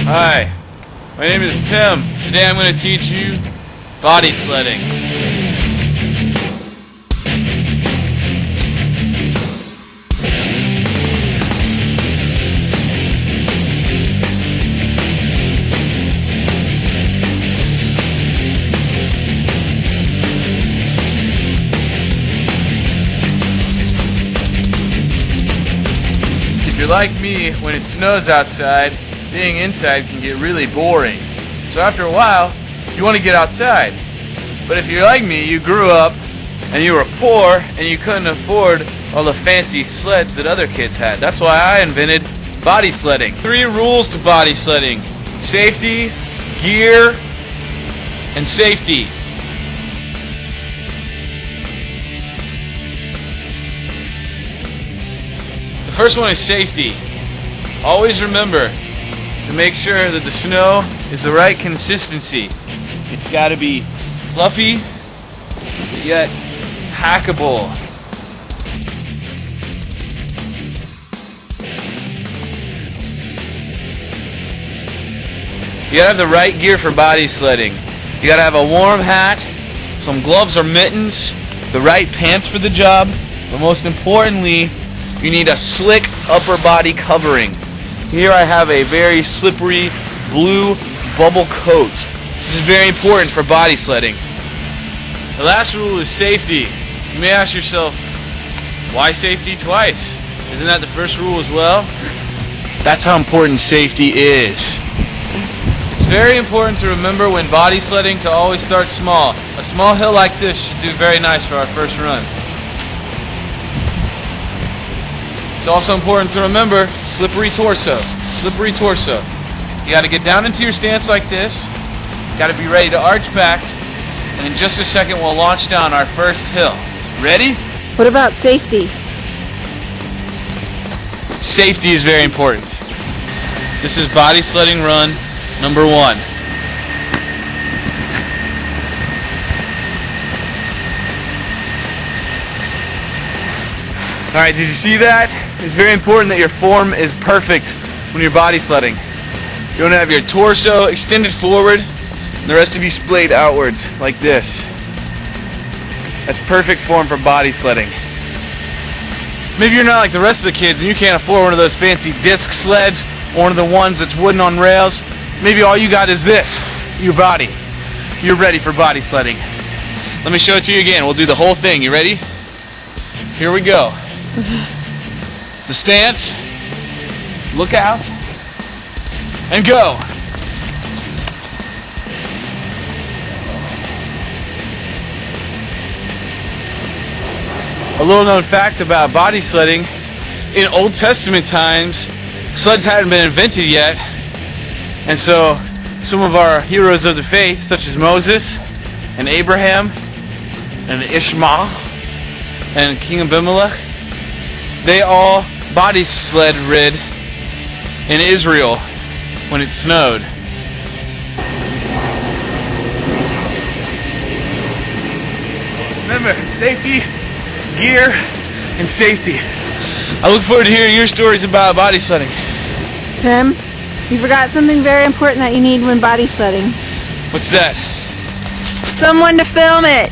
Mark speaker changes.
Speaker 1: Hi, my name is Tim. Today I'm going to teach you body sledding. If you're like me, when it snows outside, being inside can get really boring. So after a while, you want to get outside. But if you're like me, you grew up and you were poor and you couldn't afford all the fancy sleds that other kids had. That's why I invented body sledding. 3 rules to body sledding: safety, gear, and safety. The first one is safety. Always remember to make sure that the snow is the right consistency. It's got to be fluffy, but yet hackable. You gotta have the right gear for body sledding. You gotta have a warm hat, some gloves or mittens, the right pants for the job, but most importantly, you need a slick upper body covering. Here I have a very slippery blue bubble coat. This is very important for body sledding. The last rule is safety. You may ask yourself, why safety twice? Isn't that the first rule as well? That's how important safety is. It's very important to remember when body sledding to always start small. A small hill like this should do very nice for our first run. It's also important to remember slippery torso. Slippery torso. You got to get down into your stance like this. You got to be ready to arch back. And in just a second, we'll launch down our first hill. Ready?
Speaker 2: What about safety?
Speaker 1: Safety is very important. This is body sledding run number 1. Alright, did you see that? It's very important that your form is perfect when you're body sledding. You want to have your torso extended forward and the rest of you splayed outwards like this. That's perfect form for body sledding. Maybe you're not like the rest of the kids and you can't afford one of those fancy disc sleds or one of the ones that's wooden on rails. Maybe all you got is this, your body. You're ready for body sledding. Let me show it to you again. We'll do the whole thing. You ready? Here we go. The stance, look out, and go. A little known fact about body sledding: in Old Testament times, sleds hadn't been invented yet, and so some of our heroes of the faith, such as Moses and Abraham and Ishmael and King Abimelech, they all body sled rid in Israel when it snowed. Remember, safety, gear, and safety. I look forward to hearing your stories about body sledding.
Speaker 2: Tim, you forgot something very important that you need when body sledding.
Speaker 1: What's that?
Speaker 2: Someone to film it.